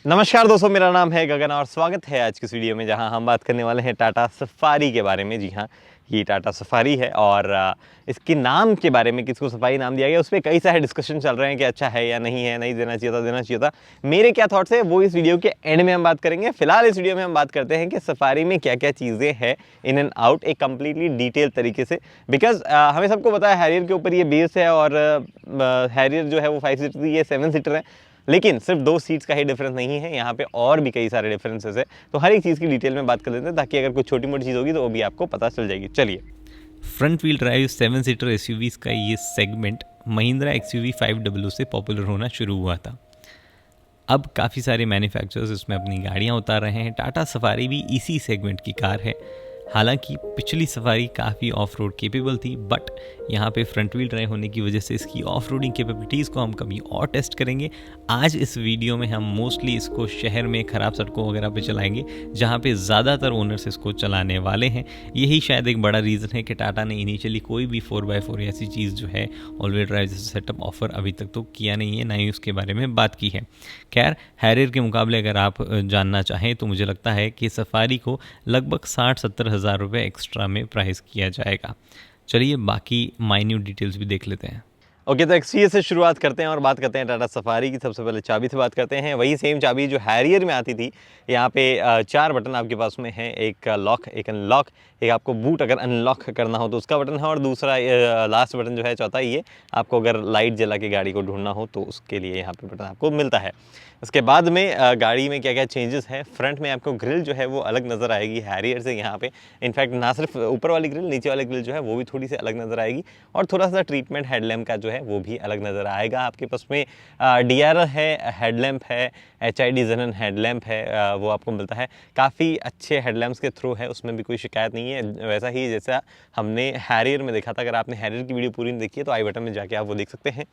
नमस्कार दोस्तों, मेरा नाम है गगन और स्वागत है आज की इस वीडियो में जहां हम बात करने वाले हैं टाटा सफारी के बारे में। जी हाँ, ये टाटा सफारी है और इसके नाम के बारे में, किसको सफारी नाम दिया गया, उस पर कई सारे डिस्कशन चल रहे हैं कि अच्छा है या नहीं है, नहीं देना चाहिए था, देना चाहिए था। मेरे क्या थॉट्स है वो इस वीडियो के एंड में हम बात करेंगे। फिलहाल इस वीडियो में हम बात करते हैं कि सफारी में क्या क्या चीज़ें हैं इन एंड आउट, एक कंप्लीटली डिटेल तरीके से। बिकॉज हमें सबको पता है हैरियर के ऊपर ये बेस है और हैरियर जो है वो 5 सीटर, ये 7 सीटर है। लेकिन सिर्फ 2 सीट्स का ही डिफरेंस नहीं है, यहाँ पे और भी कई सारे डिफरेंसेस है। तो हर एक चीज़ की डिटेल में बात कर लेते हैं ताकि अगर कुछ छोटी मोटी चीज़ होगी तो वो भी आपको पता चल जाएगी। चलिए, front wheel drive 7 seater SUVs का ये सेगमेंट महिंद्रा एक्सयूवी 500 से पॉपुलर होना शुरू हुआ था। अब काफ़ी सारे मैन्युफैक्चरर्स इसमें अपनी गाड़ियाँ उतार रहे हैं। टाटा सफारी भी इसी सेगमेंट की कार है। हालांकि पिछली सफारी काफ़ी ऑफ रोड केपेबल थी, बट यहाँ पे फ्रंट व्हील ड्राइव होने की वजह से इसकी ऑफ रोडिंग कैपेबिलिटीज़ को हम कभी और टेस्ट करेंगे। आज इस वीडियो में हम मोस्टली इसको शहर में ख़राब सड़कों वगैरह पे चलाएंगे, जहाँ पे ज़्यादातर ओनर्स इसको चलाने वाले हैं। यही शायद एक बड़ा रीज़न है कि टाटा ने इनिशियली कोई भी 4x4 ऐसी चीज़ जो है ऑल व्हील ड्राइव जैसा सेटअप ऑफर अभी तक तो किया नहीं है, ना ही उसके बारे में बात की है। खैर, हैरियर के मुकाबले अगर आप जानना चाहें तो मुझे लगता है कि सफारी को लगभग 60-70 हज़ार रुपये एक्स्ट्रा में प्राइस किया जाएगा। चलिए बाकी माइन्यूट डिटेल्स भी देख लेते हैं। ओके, तो एक्सटीरियर से शुरुआत करते हैं और बात करते हैं टाटा सफारी की। सबसे पहले चाबी से बात करते हैं। वही सेम चाबी जो हैरियर में आती थी। यहाँ पे 4 बटन आपके पास में है, एक लॉक, एक अनलॉक, एक आपको बूट अगर अनलॉक करना हो तो उसका बटन है, और दूसरा लास्ट बटन जो है चौथा, ये आपको अगर लाइट जला के गाड़ी को ढूंढना हो तो उसके लिए यहाँ पे बटन आपको मिलता है। उसके बाद में गाड़ी में क्या क्या चेंजेस हैं। फ्रंट में आपको ग्रिल जो है वो अलग नज़र आएगी हैरियर से। यहाँ पे इनफैक्ट ना सिर्फ ऊपर वाली ग्रिल, नीचे वाली ग्रिल जो है वो भी थोड़ी सी अलग नज़र आएगी, और थोड़ा सा ट्रीटमेंट हेडलैम्प का जो है वो भी अलग नज़र आएगा। आपके पास में DRL है, हेडलैम्प है, HID जेनन हेडलैम्प है, वो आपको मिलता है। काफ़ी अच्छे हेडलैम्प्स के थ्रू है, उसमें भी कोई शिकायत नहीं है। वैसा ही जैसा हमने हैरियर में देखा था। अगर आपने हैरियर की वीडियो पूरी नहीं देखी है तो आई बटन में जाके आप वो देख सकते हैं।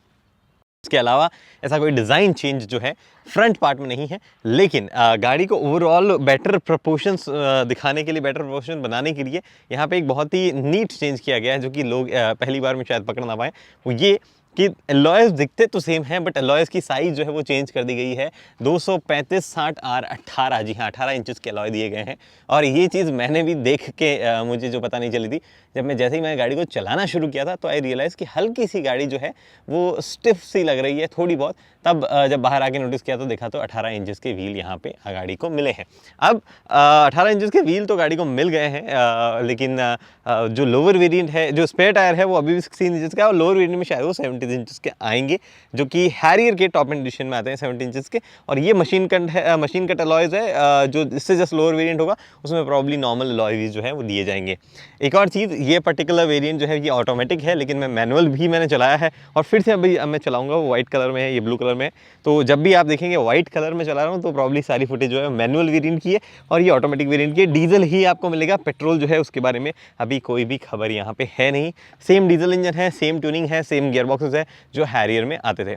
इसके अलावा ऐसा कोई डिज़ाइन चेंज जो है फ्रंट पार्ट में नहीं है, लेकिन गाड़ी को ओवरऑल बेटर प्रोपोर्शंस दिखाने के लिए, बेटर प्रोपोर्शन बनाने के लिए यहाँ पे एक बहुत ही नीट चेंज किया गया है, जो कि लोग पहली बार में शायद पकड़ ना पाए। वो ये कि अलॉयज़ दिखते तो सेम है, बट अलॉयज़ की साइज़ जो है वो चेंज कर दी गई है। 235 60 R 18, जी हाँ 18 इंचज़ के अलॉय दिए गए हैं। और ये चीज़ मैंने भी देख के मुझे जो पता नहीं चली थी, जैसे ही मैं गाड़ी को चलाना शुरू किया था तो आई रियलाइज़ कि हल्की सी गाड़ी जो है वो स्टिफ सी लग रही है थोड़ी बहुत। तब जब बाहर आके नोटिस किया तो देखा तो 18 इंचज़ के व्हील यहाँ पे गाड़ी को मिले हैं। अब 18 इंचज़ के व्हील तो गाड़ी को मिल गए हैं, लेकिन जो लोअर वेरिएंट है, जो स्पेयर टायर है वो अभी भी 16 इंचज़ का है, और लोअर वेरिएंट में शायद वो 17 इंचज़ के आएंगे, जो कि हैरियर के टॉप एंड एडिशन में आते हैं 17 इंचज़ के। और ये मशीन कट अलॉयज़ है, जो इससे जस्ट लोअर वेरिएंट होगा उसमें प्रॉब्ली नॉर्मल अलॉय व्हील्स जो है वो दिए जाएंगे। एक और चीज़, ये पर्टिकुलर वेरिएंट जो है ये ऑटोमेटिक है, लेकिन मैं मैनुअल भी मैंने चलाया है, और फिर से अभी मैं चलाऊंगा। वो वाइट कलर में है, ये ब्लू कलर में है। तो जब भी आप देखेंगे वाइट कलर में चला रहा हूँ तो प्रॉब्ली सारी फुटेज जो है मैनुअल वेरिएंट की है, और ये ऑटोमेटिक वेरिएंट की है। डीजल ही आपको मिलेगा, पेट्रोल जो है उसके बारे में अभी कोई भी खबर यहाँ पे है नहीं। सेम डीजल इंजन है, सेम ट्यूनिंग है, सेम गियर बॉक्सेस है जो हैरियर में आते थे।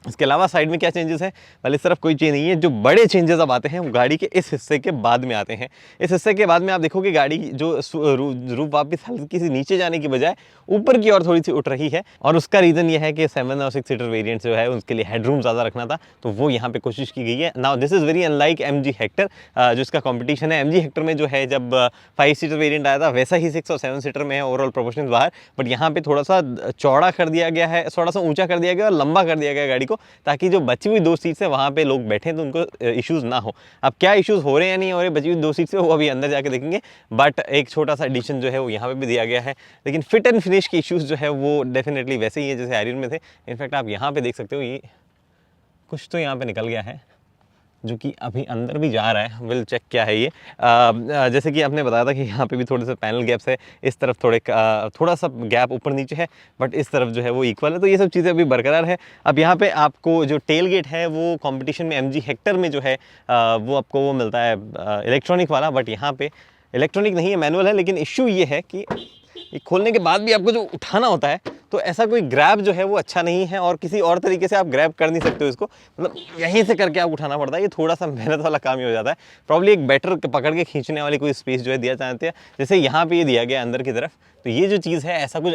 इसके अलावा साइड में क्या चेंजेस है, भले इस तरफ कोई चेंज नहीं है। जो बड़े चेंजेस अब आते हैं वो गाड़ी के इस हिस्से के बाद में आते हैं। इस हिस्से के बाद में आप देखोगे गाड़ी जो रूफ वापस हल्की सी नीचे जाने की बजाय ऊपर की ओर थोड़ी सी उठ रही है, और उसका रीज़न ये है कि 7 और 6 सीटर वेरिएंट जो है उसके लिए हेडरूम ज़्यादा रखना था, तो वो यहाँ पे कोशिश की गई है। Now this is very unlike MG Hector, जो इसका कॉम्पिटिशन है। MG हेक्टर में जो है जब 5 सीटर वेरियंट आया था वैसा ही 6 और 7 सीटर में है ओवरऑल प्रोपोर्शन बाहर, बट यहाँ पे थोड़ा सा चौड़ा कर दिया गया है, थोड़ा सा ऊँचा कर दिया गया और लंबा कर दिया गया गाड़ी को, ताकि जो बची हुई 2 सीट्स है वहाँ पे लोग बैठें तो उनको इश्यूज़ ना हो। अब क्या इश्यूज़ हो रहे हैं या नहीं हो रहे बची हुई 2 सीट्स पे, वो अभी अंदर जाके देखेंगे। बट एक छोटा सा एडिशन जो है वो यहाँ पे भी दिया गया है, लेकिन फिट एंड फिनिश के इश्यूज़ जो है वो डेफिनेटली वैसे ही है जैसे हैरियर में थे। इनफैक्ट आप यहाँ पे देख सकते हो, ये कुछ तो यहाँ पे निकल गया है जो कि अभी अंदर भी जा रहा है। विल चेक क्या है ये। जैसे कि आपने बताया था कि यहाँ पे भी थोड़े से पैनल गैप्स है, इस तरफ थोड़ा सा गैप ऊपर नीचे है, बट इस तरफ जो है वो इक्वल है। तो ये सब चीज़ें अभी बरकरार है। अब यहाँ पे आपको जो टेल गेट है वो कंपटीशन में MG हेक्टर में जो है वो आपको वो मिलता है इलेक्ट्रॉनिक वाला, बट यहाँ पे इलेक्ट्रॉनिक नहीं है, मैनुअल है। लेकिन इश्यू ये है कि ये खोलने के बाद भी आपको जो उठाना होता है तो ऐसा कोई ग्रैब जो है वो अच्छा नहीं है, और किसी और तरीके से आप ग्रैब कर नहीं सकते हो इसको, मतलब यहीं से करके आप उठाना पड़ता है। ये थोड़ा सा मेहनत वाला काम ही हो जाता है। प्रॉब्ली एक बेटर पकड़ के खींचने वाली कोई स्पेस जो है दिया चाहते हैं, जैसे यहाँ पे ये दिया गया अंदर की तरफ, तो ये जो चीज़ है ऐसा कुछ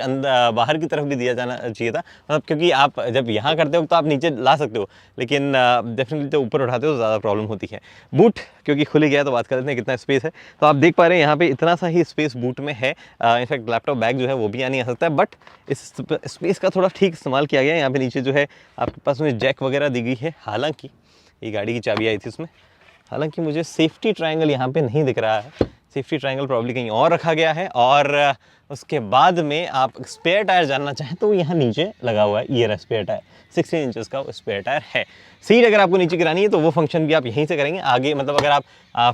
बाहर की तरफ भी दिया जाना चाहिए था, मतलब क्योंकि आप जब यहाँ करते हो तो आप नीचे ला सकते हो, लेकिन डेफिनेटली जब ऊपर उठाते हो तो ज़्यादा प्रॉब्लम होती है। बूट क्योंकि खुल गया तो बात कर लेते हैं कितना स्पेस है। तो आप देख पा रहे हैं यहाँ पे इतना सा ही स्पेस बूट में है। इनफैक्ट लैपटॉप बैग जो है वो भी यहाँ नहीं आ सकता है, बट इस स्पेस का थोड़ा ठीक इस्तेमाल किया गया है। यहाँ पे नीचे जो है आपके पास में जैक वगैरह दी गई है। हालांकि ये गाड़ी की चाबी आई थी उसमें, हालांकि मुझे सेफ्टी ट्रायंगल यहाँ पे नहीं दिख रहा है। सेफ्टी ट्रायंगल प्रॉब्ली कहीं और रखा गया है। और उसके बाद में आप स्पेयर टायर जानना चाहें तो यहाँ नीचे लगा हुआ है, ये रहा स्पेयर टायर, 16 इंचेस का स्पेयर टायर है। सीट अगर आपको नीचे गिरानी है तो वो फंक्शन भी आप यहीं से करेंगे। आगे मतलब अगर आप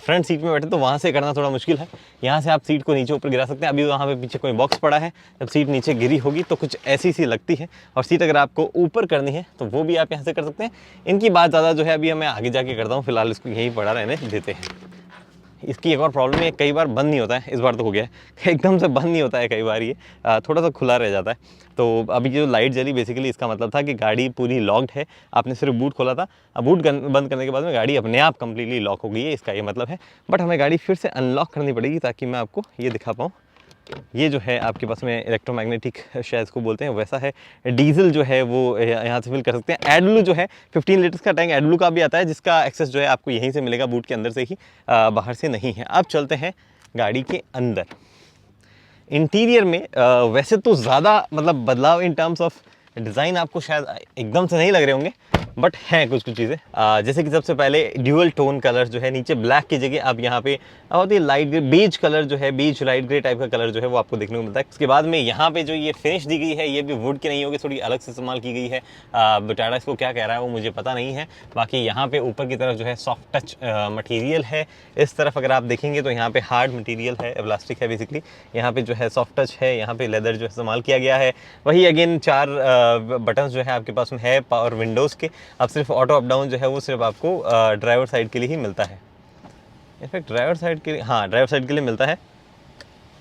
फ्रंट सीट में बैठे तो वहाँ से करना थोड़ा मुश्किल है, यहाँ से आप सीट को नीचे ऊपर गिरा सकते हैं। अभी वहाँ पे पीछे कोई बॉक्स पड़ा है, जब सीट नीचे गिरी होगी तो कुछ ऐसी सी लगती है। और सीट अगर आपको ऊपर करनी है तो वो भी आप यहाँ से कर सकते हैं। इनकी बात ज़्यादा जो है अभी मैं आगे जाके करता हूँ, फिलहाल इसको यहीं पड़ा रहने देते हैं। इसकी एक और प्रॉब्लम है, कई बार बंद नहीं होता है। इस बार तो हो गया है, एकदम से बंद नहीं होता है, कई बार ये थोड़ा सा खुला रह जाता है। तो अभी जो लाइट जली बेसिकली इसका मतलब था कि गाड़ी पूरी लॉक्ड है। आपने सिर्फ बूट खोला था, अब बूट बंद करने के बाद में गाड़ी अपने आप कंप्लीटली लॉक हो गई है, इसका ये मतलब है। बट हमें गाड़ी फिर से अनलॉक करनी पड़ेगी ताकि मैं आपको ये दिखा पाऊँ। ये जो है आपके पास में इलेक्ट्रोमैग्नेटिक शायद इसको बोलते हैं, वैसा है। डीजल जो है वो यहाँ से फिल कर सकते हैं। एडब्लू जो है 15 लीटर्स का टैंक एडब्लू का भी आता है, जिसका एक्सेस जो है आपको यहीं से मिलेगा, बूट के अंदर से ही, बाहर से नहीं है। अब चलते हैं गाड़ी के अंदर। इंटीरियर में वैसे तो ज़्यादा मतलब बदलाव इन टर्म्स ऑफ डिज़ाइन आपको शायद एकदम से नहीं लग रहे होंगे, बट हैं कुछ कुछ चीज़ें, जैसे कि सबसे पहले ड्यूअल टोन कलर जो है, नीचे ब्लैक की जगह अब यहाँ पे बहुत ही लाइट ग्रे बेज कलर जो है, बेज लाइट ग्रे टाइप का कलर जो है वो आपको देखने को मिलता है। उसके बाद में यहाँ पे जो ये फिनिश दी गई है ये भी वुड की नहीं होगी, थोड़ी अलग से इस्तेमाल की गई है। टाटा इसको क्या कह रहा है वो मुझे पता नहीं है। बाकी यहाँ पे ऊपर की तरफ जो है सॉफ्ट टच मटीरियल है। इस तरफ अगर आप देखेंगे तो यहाँ पे हार्ड मटीरियल है, प्लास्टिक है बेसिकली। यहाँ पे जो है सॉफ्ट टच है, यहाँ पे लेदर जो इस्तेमाल किया गया है। वही अगेन 4 बटन जो है आपके पास में है पावर विंडोज़ के। अब सिर्फ ऑटो अप डाउन जो है वो सिर्फ आपको ड्राइवर साइड के लिए ही मिलता है। इनफैक्ट ड्राइवर साइड के लिए, हाँ ड्राइवर साइड के लिए मिलता है,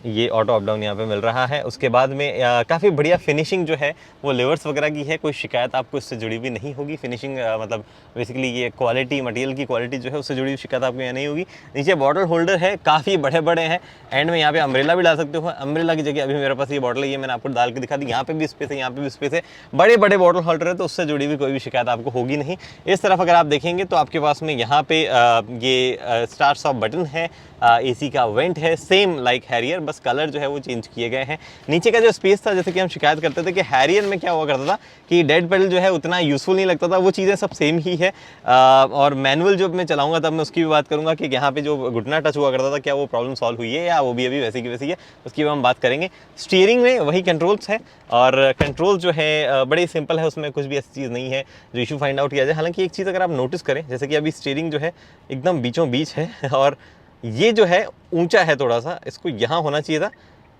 ये ऑटो अप डाउन यहाँ पे मिल रहा है। उसके बाद में काफ़ी बढ़िया फिनिशिंग जो है वो लेवर्स वगैरह की है, कोई शिकायत आपको इससे जुड़ी हुई नहीं होगी। फिनिशिंग मतलब बेसिकली ये क्वालिटी, मटेरियल की क्वालिटी जो है उससे जुड़ी हुई शिकायत आपको यहाँ नहीं होगी। नीचे बॉटल होल्डर है, काफ़ी बड़े बड़े हैं। एंड में यहाँ पे अम्ब्रेला भी डाल सकते हो। अम्ब्रेला की जगह अभी मेरे पास ये बॉटल है, ये मैंने आपको डाल के दिखा दी। यहाँ पे भी स्पेस है, यहाँ पे भी स्पेस है, बड़े बड़े बॉटल होल्डर है, तो उससे जुड़ी हुई कोई भी शिकायत आपको होगी नहीं। इस तरफ अगर आप देखेंगे तो आपके पास में यहाँ पे ये स्टार्ट स्टॉप बटन है, AC का वेंट है, सेम लाइक हैरियर, बस कलर जो है वो चेंज किए गए हैं। नीचे का जो स्पेस था, जैसे कि हम शिकायत करते थे कि हैरियर में क्या हुआ करता था कि डेड पेडल जो है उतना यूज़फुल नहीं लगता था, वो चीज़ें सब सेम ही है। और मैनुअल जब मैं चलाऊंगा तब मैं उसकी भी बात करूंगा कि यहाँ पे जो घुटना टच हुआ करता था क्या वो प्रॉब्लम सॉल्व हुई है या वो भी अभी वैसी की वैसी है, उसकी भी हम बात करेंगे। स्टीयरिंग में वही कंट्रोल्स है, और कंट्रोल जो है बड़े सिंपल है, उसमें कुछ भी ऐसी चीज़ नहीं है जो इशू फाइंड आउट किया जाए। हालांकि एक चीज़ अगर आप नोटिस करें, जैसे कि अभी स्टीयरिंग जो है एकदम बीचों बीच है, और ये जो है ऊंचा है थोड़ा सा, इसको यहाँ होना चाहिए था,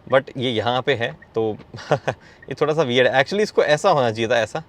बट ये यहाँ पे है, तो ये थोड़ा सा वियर्ड है। एक्चुअली इसको ऐसा होना चाहिए था, ऐसा,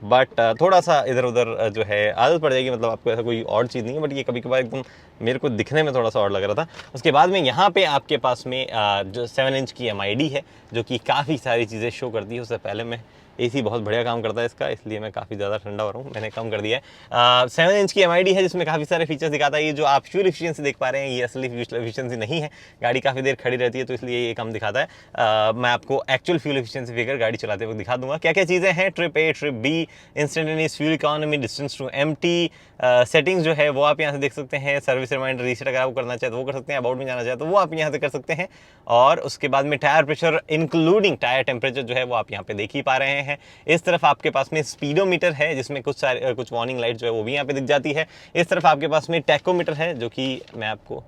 बट थोड़ा सा इधर उधर जो है आदत पड़ जाएगी। मतलब आपको ऐसा कोई और चीज़ नहीं है, बट ये कभी कभार एकदम मेरे को दिखने में थोड़ा सा और लग रहा था। उसके बाद में यहाँ पे आपके पास में जो 7 इंच की MID है, जो कि काफ़ी सारी चीज़ें शो करती है। उससे पहले मैं AC बहुत बढ़िया काम करता है इसका, इसलिए मैं काफ़ी ज़्यादा ठंडा हो रहा हूँ, मैंने कम कर दिया है। 7 इंच की MID है, जिसमें काफ़ी सारे फीचर्स दिखाता है। ये जो आप फ्यूल एफिशिएंसी देख पा रहे हैं, ये असली फ्यूल एफिशिएंसी नहीं है, गाड़ी काफ़ी देर खड़ी रहती है तो इसलिए ये कम दिखाता है। मैं आपको एक्चुअल फ्यूल एफिशिएंसी फिगर गाड़ी चलाते वक्त दिखा दूंगा। क्या क्या चीज़ें हैं, trip A, trip B, instantaneous fuel economy, distance to empty, settings जो है वो आप यहाँ से देख सकते हैं। सर्विस रिमाइंडर रीसेट अगर आपको करना चाहे तो वो कर सकते हैं, अबाउट में जाना चाहे तो वो आप यहाँ से कर सकते हैं। और उसके बाद में tyre pressure including tyre temperature जो है वो आप यहाँ पे देख ही पा रहे हैं। इस तरफ आपके पास में स्पीडोमीटर है, जिसमें कुछ वार्निंग लाइट जो है वो भी यहाँ पे दिख जाती है। इस तरफ आपके पास में टैकोमीटर है, जो कि मैं आपको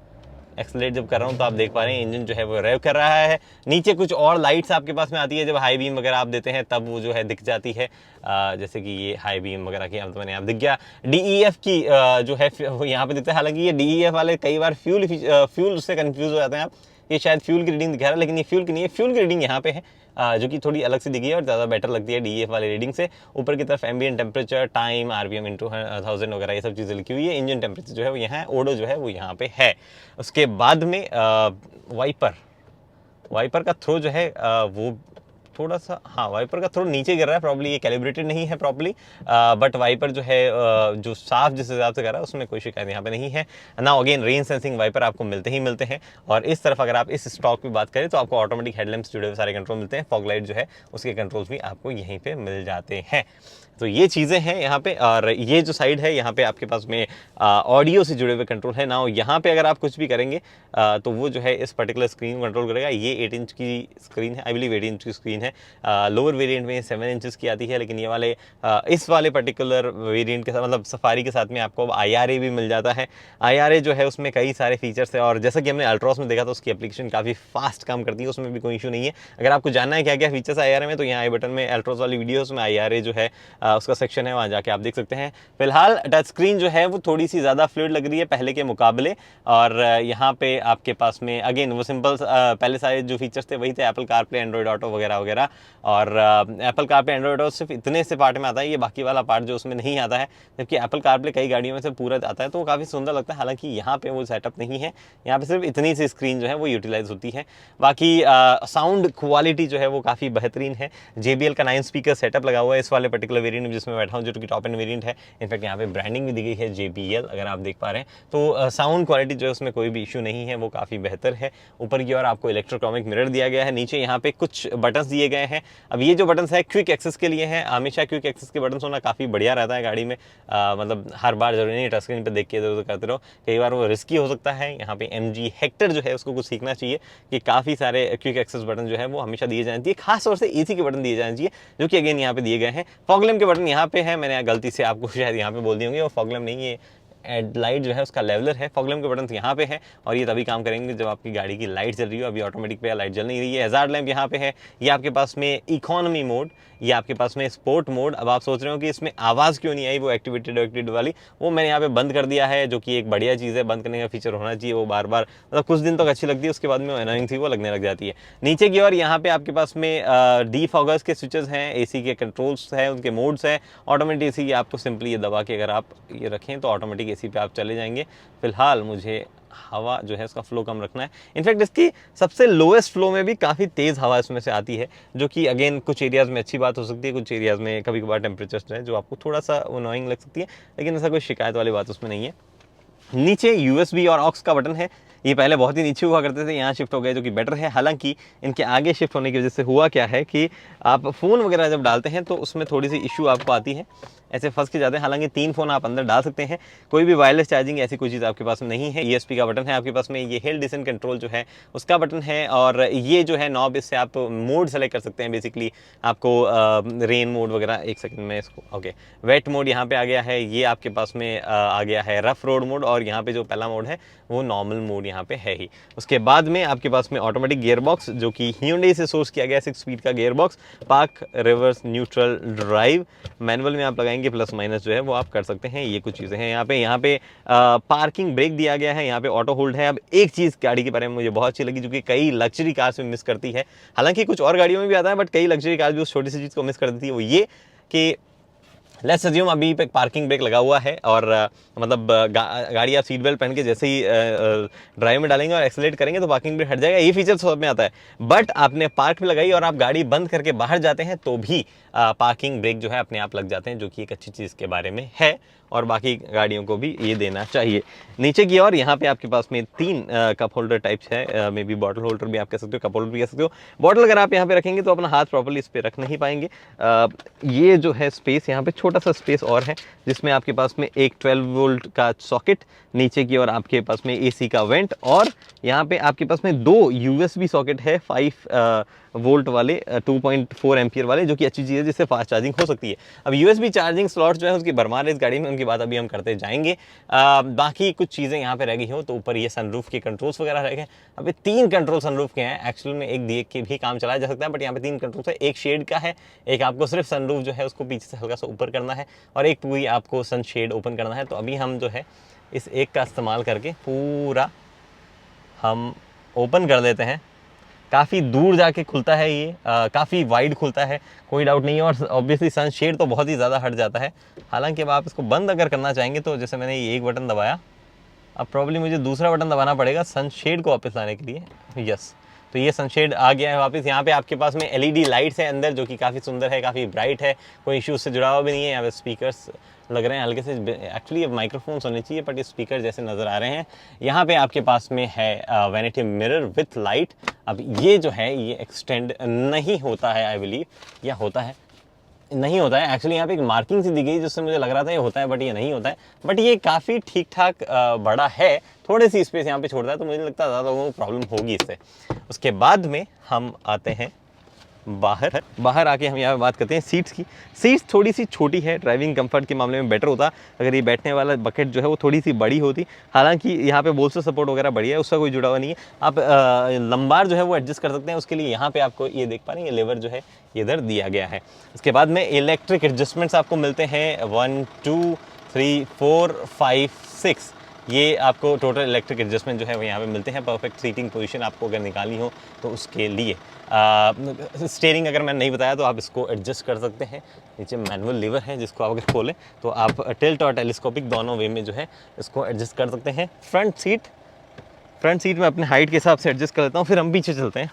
एक्सलेट जब कर रहा हूँ तो आप देख पा रहे हैं इंजन जो है वो रेव कर रहा है। नीचे कुछ और लाइट्स आपके पास में आती है, जब हाई बीम वगैरह आप देते हैं तब वो जो है दिख जाती है। जैसे कि ये हाई बीम वगैरह की तो मैंने यहाँ दिख गया। DEF की जो है वो यहाँ पे दिखता है। हालांकि ये DEF वाले कई बार फ्यूल से कन्फ्यूज हो जाते हैं आप, ये शायद फ्यूल की रीडिंग दिखा रहा है, लेकिन ये फ्यूल की नहीं है। फ्यूल की रीडिंग यहाँ पे है, जो कि थोड़ी अलग से दिखी है और ज़्यादा बेटर लगती है DEF वाली रीडिंग से। ऊपर की तरफ एम्बिएंट टेम्परेचर, टाइम, RPM × 1000 वगैरह ये सब चीज़ें लिखी हुई है। इंजन टेम्परेचर जो है वो यहाँ है, ओडो जो है वो यहाँ पे है। उसके बाद में वाइपर का थ्रो जो है वो थोड़ा सा, हाँ वाइपर का थोड़ा नीचे गिर रहा है, प्रॉब्ली ये कैलिब्रेटेड नहीं है प्रॉब्ली, बट वाइपर जो है जो साफ जिस हिसाब से कर रहा है उसमें कोई शिकायत यहाँ पे नहीं है ना। अगेन रेन सेंसिंग वाइपर आपको मिलते हैं। और इस तरफ अगर आप इस स्टॉक की बात करें तो आपको ऑटोमेटिक हेडलैम्प्स जुड़े हुए सारे कंट्रोल मिलते हैं। फॉग लाइट जो है उसके कंट्रोल्स भी आपको यहीं पे मिल जाते हैं। तो ये चीज़ें हैं यहाँ पे। और ये जो साइड है यहाँ पे आपके पास में ऑडियो से जुड़े हुए कंट्रोल है ना। यहाँ पे अगर आप कुछ भी करेंगे तो वो जो है इस पर्टिकुलर स्क्रीन को कंट्रोल करेगा। ये 8 इंच की स्क्रीन है, आई बिलीव 8 इंच की स्क्रीन है। लोअर वेरिएंट में 7 इंचेस की आती है, लेकिन ये वाले इस वाले पर्टिकुलर वेरिएंट के साथ मतलब सफारी के साथ में आपको IRA भी मिल जाता है। IRA जो है उसमें कई सारे फीचर्स है और जैसा कि हमने अल्ट्रॉस में देखा तो उसकी एप्लीकेशन काफ़ी फास्ट काम करती है, उसमें भी कोई इशू नहीं है। अगर आपको जानना है क्या क्या फीचर्स IRA में तो यहाँ आई बटन में अल्ट्रॉस वाली वीडियोस में IRA जो है उसका सेक्शन है, वहाँ जाके आप देख सकते हैं। फिलहाल टच स्क्रीन जो है वो थोड़ी सी ज़्यादा फ्लूइड लग रही है पहले के मुकाबले। और यहाँ पे आपके पास में अगेन वो सिंपल पहले सारे जो फीचर्स थे वही थे, एप्पल कारप्ले, एंड्रॉइड ऑटो वगैरह वगैरह। और एप्पल कारप्ले, एंड्रॉइड ऑटो सिर्फ इतने से पार्ट में आता है, ये बाकी वाला पार्ट जो उसमें नहीं आता है। जबकि एप्पल कारप्ले कई गाड़ियों में से पूरा आता है तो वो काफ़ी सुंदर लगता है। हालांकि यहाँ पे वो सेटअप नहीं है, यहाँ पे सिर्फ इतनी सी स्क्रीन जो है वो यूटिलाइज होती है। बाकी साउंड क्वालिटी जो है वो काफ़ी बेहतरीन है। JBL का 9 स्पीकर सेटअप लगा हुआ है इस वाले पर्टिकुलर वेरिएंट में जिसमें बैठा हूँ, जो कि टॉप एंड वेरिएंट है। इनफैक्ट यहाँ पे ब्रांडिंग भी दी गई है JBL, अगर आप देख पा रहे हैं। तो साउंड क्वालिटी जो है उसमें कोई भी इशू नहीं है, वो काफ़ी बेहतर है। ऊपर की ओर आपको इलेक्ट्रोक्रॉमिक मिरर दिया गया है। नीचे यहाँ पे कुछ बटन्स दिए गए हैं। अब ये जो बटन्स है क्विक एक्सेस के लिए हैं। हमेशा क्विक एक्सेस के बटन्स होना काफ़ी बढ़िया रहता है गाड़ी में। मतलब हर बार जरूरी नहीं टच स्क्रीन पर देख के इधर उधर करते रहो, कई बार वो रिस्की हो सकता है। यहाँ पे MG हेक्टर जो है उसको कुछ सीखना चाहिए कि काफ़ी सारे क्विक एक्सेस बटन जो है वो हमेशा दिए जाने चाहिए, खासतौर से AC के बटन दिए जाने चाहिए, जो कि अगेन यहाँ पे दिए गए हैं। फॉग लैम्प के बटन यहाँ पे है, मैंने गलती से आपको शायद यहाँ पे बोल दी होंगी, वो फॉग लैम्प नहीं है, हेडलाइट जो है उसका लेवलर है। फॉग लैम्प के बटन यहाँ पे है और ये तभी काम करेंगे जब आपकी गाड़ी की लाइट जल रही हो। अभी ऑटोमेटिक पे लाइट जल नहीं रही है। हैजार्ड लैम्प यहाँ पे है, ये आपके पास में इकोनॉमी मोड, ये आपके पास में स्पोर्ट मोड। अब आप सोच रहे हो कि इसमें आवाज़ क्यों नहीं आई, वो एक्टिवेटेड वाली, वो मैंने यहाँ पे बंद कर दिया है, जो कि एक बढ़िया चीज़ है। बंद करने का फीचर होना चाहिए, वो बार बार मतलब कुछ दिन तक अच्छी लगती है, उसके बाद में एनोइंग सी वो लगने लग जाती है। नीचे की ओर यहाँ पे आपके पास में डीफॉगर्स के स्विचेस हैं, AC के कंट्रोल्स हैं, उनके मोड्स हैं। ऑटोमेटिक AC आपको सिंपली ये दबा के अगर आप ये रखें तो ऑटोमेटिक AC पे आप चले जाएंगे। फिलहाल मुझे हवा जो है उसका फ्लो कम रखना है। इनफैक्ट इसकी सबसे लोएस्ट फ्लो में भी काफ़ी तेज़ हवा इसमें से आती है, जो कि अगेन कुछ एरियाज़ में अच्छी बात हो सकती है, कुछ एरियाज़ में कभी कभार टेम्परेचर जो है जो आपको थोड़ा सा अनोइंग लग सकती है, लेकिन ऐसा कोई शिकायत वाली बात उसमें नहीं है। नीचे USB और ऑक्स का बटन है, ये पहले बहुत ही नीचे हुआ करते थे, यहाँ शिफ्ट हो गए, जो कि बेटर है। हालांकि इनके आगे शिफ्ट होने की वजह से हुआ क्या है कि आप फ़ोन वगैरह जब डालते हैं तो उसमें थोड़ी सी इशू आपको आती है, ऐसे फंस के जाते हैं। हालांकि 3 फ़ोन आप अंदर डाल सकते हैं, कोई भी वायरलेस चार्जिंग ऐसी कोई चीज़ आपके पास में नहीं है। ESP का बटन है आपके पास में, ये हिल डिसेंट कंट्रोल जो है उसका बटन है। और ये जो है नॉब, इससे आप मोड सेलेक्ट कर सकते हैं। बेसिकली आपको रेन मोड वगैरह, एक सेकंड में इसको, ओके, वेट मोड यहाँ पे आ गया है। ये आपके पास में आ गया है रफ रोड मोड, और यहाँ पे जो पहला मोड है वो नॉर्मल मोड यहाँ पे है ही। उसके बाद में आपके पास में ऑटोमेटिक गियर बॉक्स, जो कि Hyundai से सोर्स किया गया 6 स्पीड का gear box, park, reverse, neutral, drive. Manual में आप लगाएंगे प्लस माइनस जो है वो आप कर सकते हैं। ये कुछ चीज़ें हैं यहाँ पे पार्किंग ब्रेक दिया गया है, यहाँ पे ऑटो होल्ड है। अब एक चीज़ गाड़ी के बारे में मुझे बहुत अच्छी लगी, जो कि कई लग्जरी कार्स में मिस करती है, हालांकि कुछ और गाड़ियों में भी आता है, बट कई लग्जरी कार्स भी उस छोटी सी चीज़ को मिस कर देती है। वो ये कि लेट्स अज्यूम अभी पे पार्किंग ब्रेक लगा हुआ है और मतलब गाड़ी आप सीट बेल्ट पहन के जैसे ही ड्राइव में डालेंगे और एक्सेलरेट करेंगे तो पार्किंग ब्रेक हट जाएगा, ये फीचर सब में आता है। बट आपने पार्क में लगाई और आप गाड़ी बंद करके बाहर जाते हैं तो भी पार्किंग ब्रेक जो है अपने आप लग जाते हैं, जो कि एक अच्छी चीज़ के बारे में है और बाकी गाड़ियों को भी ये देना चाहिए। नीचे की ओर यहाँ पे आपके पास में 3 कप होल्डर टाइप्स है, मे बी बॉटल होल्डर भी आप कह सकते हो, कप होल्डर भी कह सकते हो। बॉटल अगर आप यहाँ पे रखेंगे तो अपना हाथ प्रॉपर्ली इस पर रख नहीं पाएंगे। ये जो है स्पेस, यहाँ पे छोटा सा स्पेस और है, जिसमें आपके पास में एक 12 वोल्ट का सॉकेट, नीचे की ओर आपके पास में AC का वेंट, और यहाँ पे आपके पास में 2 USB सॉकेट है 5 वोल्ट वाले 2.4 एम्पियर वाले, जो कि अच्छी चीज़ है, जिससे फास्ट चार्जिंग हो सकती है। अब USB चार्जिंग स्लॉट जो है उसकी भरमार है इस गाड़ी में, उनकी बात अभी हम करते जाएंगे। बाकी कुछ चीज़ें यहाँ पे रह गई हो तो ऊपर ये सनरूफ के कंट्रोल्स वगैरह रह गए। अभी 3 कंट्रोल सनरूफ के हैं, एक्चुअल में एक देख के भी काम चलाया जा सकता है, बट यहाँ पे 3 कंट्रोल्स है। एक शेड का है, एक आपको सिर्फ सनरूफ जो है उसको पीछे से हल्का सा ऊपर करना है, और एक पूरी आपको सन शेड ओपन करना है। तो अभी हम जो है इस एक का इस्तेमाल करके पूरा हम ओपन कर देते हैं। काफ़ी दूर जाके खुलता है ये, काफ़ी वाइड खुलता है, कोई डाउट नहीं है। और ऑब्वियसली सन शेड तो बहुत ही ज़्यादा हट जाता है। हालांकि अब आप इसको बंद अगर करना चाहेंगे तो जैसे मैंने ये एक बटन दबाया, अब प्रॉब्लम मुझे दूसरा बटन दबाना पड़ेगा सन शेड को वापस लाने के लिए। यस, तो ये सनशेड आ गया है वापस। यहाँ पे आपके पास में LED लाइट्स है अंदर, जो कि काफ़ी सुंदर है, काफ़ी ब्राइट है, कोई इशू से जुड़ा हुआ भी नहीं है। यहाँ पे स्पीकर्स लग रहे हैं हल्के से, एक्चुअली ये माइक्रोफोन्स होने चाहिए बट ये स्पीकर जैसे नज़र आ रहे हैं। यहाँ पे आपके पास में है वैनिटी मिरर विथ लाइट। अब ये जो है ये एक्सटेंड नहीं होता है आई बिलीव, या होता है, नहीं होता है एक्चुअली। यहाँ पे एक मार्किंग सी दी गई जिससे मुझे लग रहा था ये होता है, बट ये नहीं होता है। बट ये काफ़ी ठीक ठाक बड़ा है, थोड़ी सी स्पेस यहाँ पे छोड़ता है, तो मुझे लगता है ज़्यादा लोगों को प्रॉब्लम होगी इससे। उसके बाद में हम आते हैं बाहर आके हम यहाँ पे बात करते हैं सीट्स की। सीट्स थोड़ी सी छोटी है, ड्राइविंग कंफर्ट के मामले में बेटर होता अगर ये बैठने वाला बकेट जो है वो थोड़ी सी बड़ी होती। हालांकि यहाँ पे बोल्स्टर सपोर्ट वगैरह बढ़िया है, उसका कोई जुड़ा हुआ नहीं है। आप लंबार जो है वो एडजस्ट कर सकते हैं, उसके लिए यहाँ पे आपको ये देख पा रहे हैं, ये लेवर जो है ये इधर दिया गया है। उसके बाद में इलेक्ट्रिक एडजस्टमेंट्स आपको मिलते हैं 1 2 3 4 5 6, ये आपको टोटल इलेक्ट्रिक एडजस्टमेंट जो है वो यहाँ पे मिलते हैं। परफेक्ट सीटिंग पोजीशन आपको अगर निकालनी हो तो उसके लिए स्टीयरिंग अगर मैंने नहीं बताया तो आप इसको एडजस्ट कर सकते हैं। नीचे मैनुअल लीवर है जिसको आप अगर खोलें तो आप टिल्ट और टेलीस्कोपिक दोनों वे में जो है इसको एडजस्ट कर सकते हैं। फ्रंट सीट मैं अपने हाइट के हिसाब से एडजस्ट कर लेता हूँ, फिर हम पीछे चलते हैं।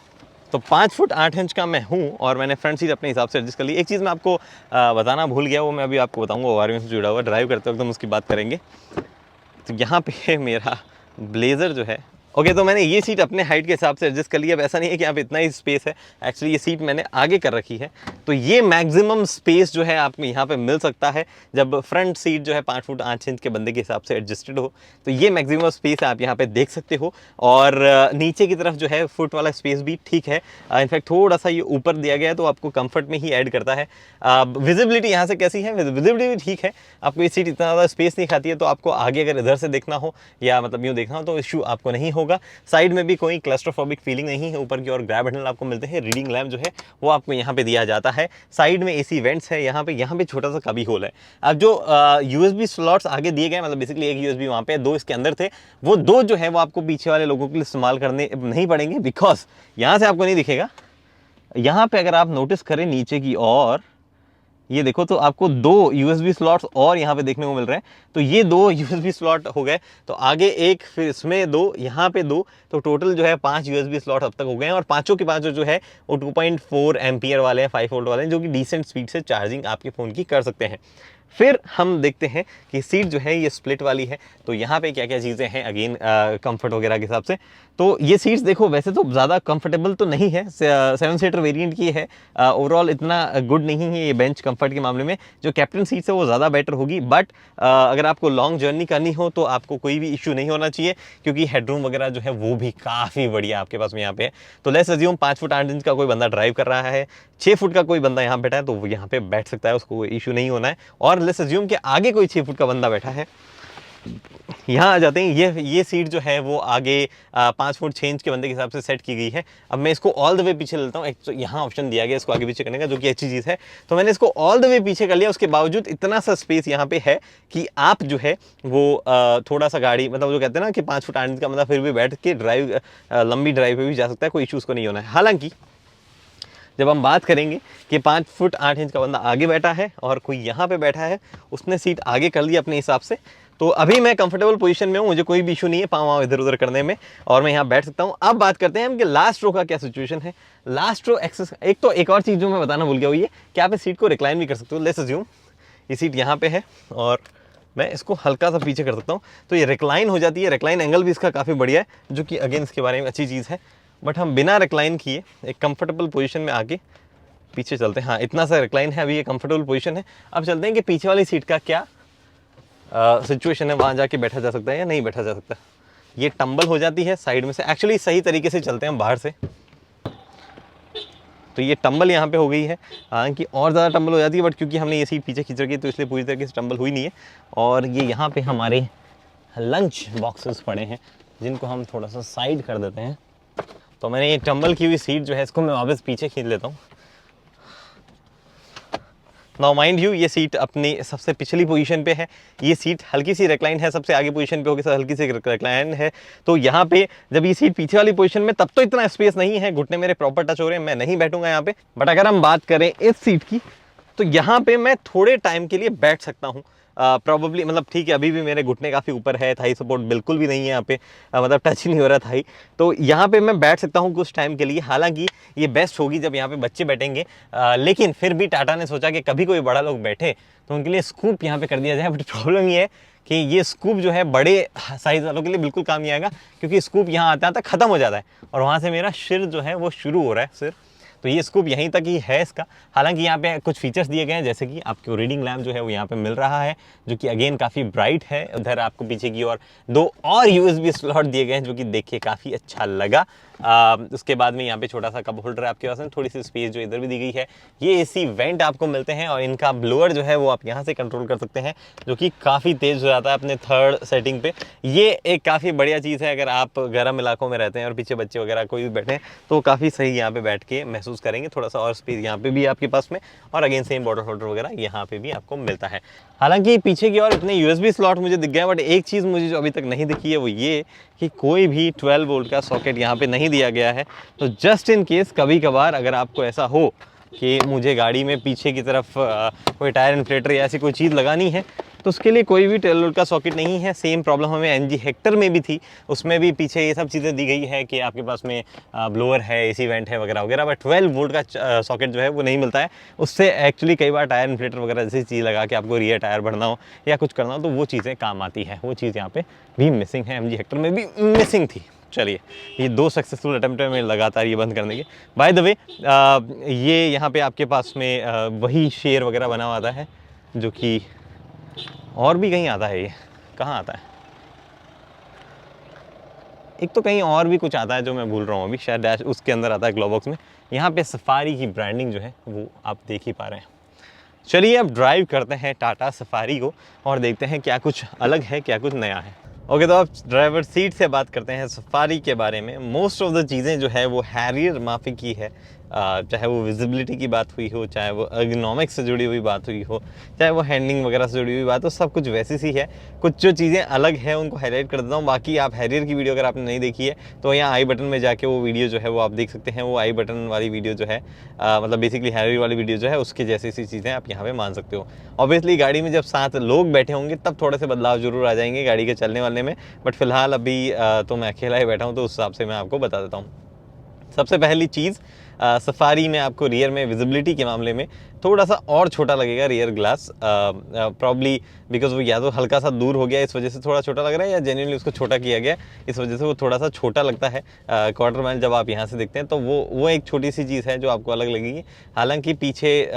तो 5 फुट 8 इंच का मैं हूँ और मैंने फ्रंट सीट अपने हिसाब से एडजस्ट कर ली। एक चीज़ मैं आपको बताना भूल गया, वो मैं अभी आपको बताऊँगा, ओआरवी से जुड़ा हुआ, ड्राइव करते वक्त हम उसकी बात करेंगे। तो यहाँ पे मेरा ब्लेज़र जो है, ओके, तो मैंने ये सीट अपने हाइट के हिसाब से एडजस्ट कर लिया। अब ऐसा नहीं है कि यहाँ पे इतना ही स्पेस है, एक्चुअली ये सीट मैंने आगे कर रखी है, तो ये मैक्सिमम स्पेस जो है आपको यहाँ पे मिल सकता है जब फ्रंट सीट जो है 5 फुट 8 इंच के बंदे के हिसाब से एडजस्टेड हो। तो ये मैक्सिमम स्पेस आप यहाँ पे देख सकते हो। और नीचे की तरफ जो है फुट वाला स्पेस भी ठीक है, इनफैक्ट थोड़ा सा ये ऊपर दिया गया है तो आपको कंफर्ट में ही ऐड करता है। विजिबिलिटी यहाँ से कैसी है, विजिबिलिटी ठीक है, आपको ये सीट इतना ज़्यादा स्पेस नहीं खाती है, तो आपको आगे अगर इधर से देखना हो या मतलब यूँ देखना हो तो इशू आपको नहीं होगा। साइड में भी कोई क्लस्ट्रोफोबिक फीलिंग नहीं है। ऊपर की ओर ग्रैब हैंडल आपको मिलते हैं, रीडिंग लैम्प जो है वो आपको यहाँ पे दिया जाता है। साइड में एसी वेंट्स है, यहाँ पे छोटा सा कभी होल है। अब जो USB स्लॉट्स आगे दिए गए, मतलब बेसिकली एक USB वहाँ पे, 2 इसके अंदर थे, वो 2 जो है वो आपको पीछे वाले लोगों के लिए इस्तेमाल करने नहीं पड़ेंगे, बिकॉज यहाँ से आपको नहीं दिखेगा। यहाँ पे अगर आप नोटिस करें नीचे की ओर, ये देखो तो आपको 2 USB स्लॉट्स और यहाँ पे देखने को मिल रहे हैं। तो ये 2 USB स्लॉट हो गए, तो आगे एक, फिर इसमें 2, यहाँ पे 2, तो टोटल जो है 5 USB स्लॉट अब तक हो गए हैं। और पांचों के पांचों जो है वो 2.4 एम्पियर वाले हैं, 5 वोल्ट वाले हैं, जो कि डिसेंट स्पीड से चार्जिंग आपके फ़ोन की कर सकते हैं। फिर हम देखते हैं कि सीट जो है ये स्प्लिट वाली है, तो यहाँ पे क्या क्या चीज़ें हैं अगेन कंफर्ट वगैरह के हिसाब से। तो ये सीट्स देखो वैसे तो ज़्यादा कंफर्टेबल तो नहीं है, 7 सीटर वेरिएंट की है, ओवरऑल इतना गुड नहीं है ये बेंच कंफर्ट के मामले में। जो कैप्टन सीट्स है वो ज़्यादा बेटर होगी, बट अगर आपको लॉन्ग जर्नी करनी हो तो आपको कोई भी इशू नहीं होना चाहिए, क्योंकि हेडरूम वगैरह जो है वो भी काफ़ी बढ़िया आपके पास में यहाँ पे है। तो लेट्स अज्यूम 5 फुट 8 इंच का कोई बंदा ड्राइव कर रहा है, 6 फुट का कोई बंदा यहाँ बैठा है तो वो यहाँ पे बैठ सकता है, उसको कोई इशू नहीं होना है। और लेट्स अज्यूम कि आगे कोई 6 फुट का बंदा बैठा है, यहाँ आ जाते हैं। ये सीट जो है वो आगे 5 फुट 6 इंच के बंदे के हिसाब से सेट की गई है। अब मैं इसको ऑल द वे पीछे लेता हूँ, एक तो यहाँ ऑप्शन दिया गया इसको आगे पीछे करने का, जो कि अच्छी चीज़ है। तो मैंने इसको ऑल द वे पीछे कर लिया, उसके बावजूद इतना सा स्पेस यहाँ पे है कि आप जो है वो थोड़ा सा गाड़ी, मतलब जो कहते हैं ना कि 5 फुट 8 इंच का बंदा फिर भी बैठ के ड्राइव, लंबी ड्राइव पे भी जा सकता है, कोई इशूज़ को नहीं होना है। हालांकि जब हम बात करेंगे कि 5 फुट 8 इंच का बंदा आगे बैठा है और कोई यहाँ पे बैठा है, उसने सीट आगे कर ली अपने हिसाब से, तो अभी मैं कंफर्टेबल पोजीशन में हूँ, मुझे कोई भी इशू नहीं है पाँव इधर उधर करने में, और मैं यहाँ बैठ सकता हूँ। अब बात करते हैं हम कि लास्ट रो का क्या सिचुएशन है। लास्ट रो एक्सेस, एक और चीज़ जो मैं बताना भूल गया वो ये कि आप इस सीट को रिक्लाइन भी कर सकते हो। लेट्स अज्यूम ये सीट यहाँ पे है और मैं इसको हल्का सा पीछे कर सकता हूँ, तो ये रिक्लाइन हो जाती है। रिक्लाइन एंगल भी इसका काफ़ी बढ़िया है, जो कि अगेन इसके बारे में अच्छी चीज़ है। बट हम बिना रिक्लाइन किए एक कंफर्टेबल पोजीशन में आके पीछे चलते हैं। हाँ, इतना सा रिक्लाइन है, अभी ये कंफर्टेबल पोजीशन है। अब चलते हैं कि पीछे वाली सीट का क्या सिचुएशन है, वहाँ जाके बैठा जा सकता है या नहीं बैठा जा सकता। ये टंबल हो जाती है साइड में से, एक्चुअली सही तरीके से चलते हैं बाहर से, तो ये टंबल यहाँ पे हो गई है। हालांकि और ज़्यादा टंबल हो जाती है, बट क्योंकि हमने ये सीट पीछे खींच रखी है तो इसलिए पूरी तरीके से टंबल हुई नहीं है। और ये यहाँ पे हमारे लंच बॉक्सेस पड़े हैं, जिनको हम थोड़ा सा साइड कर देते हैं। तो मैंने ये टंबल की हुई सीट जो है इसको मैं वापस पीछे खींच लेता हूँ। नाउ माइंड यू, ये सीट अपनी सबसे पिछली पोजीशन पे है, ये सीट हल्की सी रिक्लाइन है, सबसे आगे पोजीशन पे होगी हल्की सी रिक्लाइन है। तो यहाँ पे जब ये सीट पीछे वाली पोजीशन में, तब तो इतना स्पेस नहीं है, घुटने मेरे प्रॉपर टच हो रहे हैं, मैं नहीं बैठूंगा यहाँ पे। बट अगर हम बात करें इस सीट की, तो यहाँ पे मैं थोड़े टाइम के लिए बैठ सकता हूँ। प्रॉबली मतलब ठीक है, अभी भी मेरे घुटने काफ़ी ऊपर है, थाई सपोर्ट बिल्कुल भी नहीं है यहाँ पे, मतलब टच ही नहीं हो रहा थाई। तो यहाँ पे मैं बैठ सकता हूँ कुछ टाइम के लिए, हालांकि ये बेस्ट होगी जब यहाँ पे बच्चे बैठेंगे, लेकिन फिर भी टाटा ने सोचा कि कभी कोई बड़ा लोग बैठे तो उनके लिए स्कूप यहाँ पे कर दिया जाए। बट प्रॉब्लम ये है कि ये स्कूप जो है बड़े साइज़ वालों के लिए बिल्कुल काम नहीं आएगा, क्योंकि स्कूप यहाँ आता ख़त्म हो जाता है और वहाँ से मेरा सिर जो है वो शुरू हो रहा है सिर। तो ये स्कूप यहीं तक ही है इसका। हालांकि यहाँ पे कुछ फीचर्स दिए गए हैं, जैसे कि आपको रीडिंग लैम्प जो है वो यहाँ पे मिल रहा है, जो कि अगेन काफ़ी ब्राइट है। उधर आपको पीछे की ओर 2 और USB स्लॉट दिए गए हैं, जो कि देख के काफ़ी अच्छा लगा। उसके बाद में यहाँ पे छोटा सा कप होल्डर आपके पास में, थोड़ी सी स्पेस जो इधर भी दी गई है। ये AC वेंट आपको मिलते हैं और इनका ब्लोअर जो है वो आप यहाँ से कंट्रोल कर सकते हैं, जो कि काफ़ी तेज़ हो जाता है अपने 3rd सेटिंग पे। ये एक काफ़ी बढ़िया चीज़ है, अगर आप गर्म इलाकों में रहते हैं और पीछे बच्चे वगैरह कोई भी बैठे हैं तो काफ़ी सही यहाँ पे बैठ के महसूस करेंगे। थोड़ा सा और स्पेस यहाँ पे भी आपके पास में, और अगेन सेम बॉटल होल्डर वगैरह यहाँ पे भी आपको मिलता है। हालांकि पीछे की ओर इतने USB स्लॉट मुझे दिख गए, बट एक चीज़ मुझे जो अभी तक नहीं दिखी है वो ये कि कोई भी 12 वोल्ट का सॉकेट यहाँ पे नहीं दिया गया है। तो जस्ट इन केस कभी कभार अगर आपको ऐसा हो कि मुझे गाड़ी में पीछे की तरफ कोई टायर इन्फ्लेटर या ऐसी कोई चीज़ लगानी है, तो उसके लिए कोई भी 12 वोल्ट का सॉकेट नहीं है। सेम प्रॉब्लम हमें MG हेक्टर में भी थी, उसमें भी पीछे ये सब चीज़ें दी गई है कि आपके पास में ब्लोअर है, AC वेंट है वगैरह वगैरह, बट 12 वोल्ट का सॉकेट जो है वो नहीं मिलता है। उससे एक्चुअली कई बार टायर इन्फ्लेटर वगैरह जैसी चीज़ लगा के आपको रियर टायर भरना हो या कुछ करना हो तो वो चीज़ें काम आती है। वो चीज़ यहाँ पे भी मिसिंग है, MG हेक्टर में भी मिसिंग थी। चलिए, ये 2 सक्सेसफुल अटेम्प्ट है मेरे लगातार ये बंद करने के। बाय द वे, ये यहाँ पे आपके पास में वही शेर वगैरह बना हुआ आता है, जो कि और भी कहीं आता है। ये कहाँ आता है? एक तो कहीं और भी कुछ आता है जो मैं भूल रहा हूँ अभी, शायद डैश उसके अंदर आता है ग्लो बॉक्स में। यहाँ पे सफारी की ब्रांडिंग जो है वो आप देख ही पा रहे हैं। चलिए अब ड्राइव करते हैं टाटा सफारी को और देखते हैं क्या कुछ अलग है, क्या कुछ नया है। ओके, तो अब ड्राइवर सीट से बात करते हैं सफारी के बारे में। मोस्ट ऑफ द चीज़ें जो है वो हैरियर माफी की है, चाहे वो विजिबिलिटी की बात हुई हो, चाहे वो एर्गोनॉमिक्स से जुड़ी हुई बात हुई हो, चाहे वो हैंडलिंग वगैरह से जुड़ी हुई बात हो, सब कुछ वैसी सी है। कुछ जो चीज़ें अलग है उनको हाईलाइट कर देता हूँ। बाकी आप हैरियर की वीडियो अगर आपने नहीं देखी है तो यहाँ आई बटन में जाके वो वीडियो जो है वो आप देख सकते हैं। वो आई बटन वाली वीडियो जो है मतलब बेसिकली हैरियर वाली वीडियो जो है उसके जैसी सी चीज़ें आप यहाँ पे मान सकते हो। ऑब्वियसली गाड़ी में जब 7 लोग बैठे होंगे तब थोड़े से बदलाव जरूर आ जाएंगे गाड़ी के चलने वाले में, बट फिलहाल अभी तो मैं अकेला ही बैठा हूँ, तो उस हिसाब से मैं आपको बता देता हूँ। सबसे पहली चीज़, सफारी में आपको रियर में विजिबिलिटी के मामले में थोड़ा सा और छोटा लगेगा रियर ग्लास, प्रॉब्ली बिकॉज वो या तो हल्का सा दूर हो गया इस वजह से थोड़ा छोटा लग रहा है, या जेन्युइनली उसको छोटा किया गया इस वजह से वो थोड़ा सा छोटा लगता है। क्वार्टर माइल जब आप यहाँ से देखते हैं तो वो एक छोटी सी चीज़ है जो आपको अलग लगेगी। हालांकि पीछे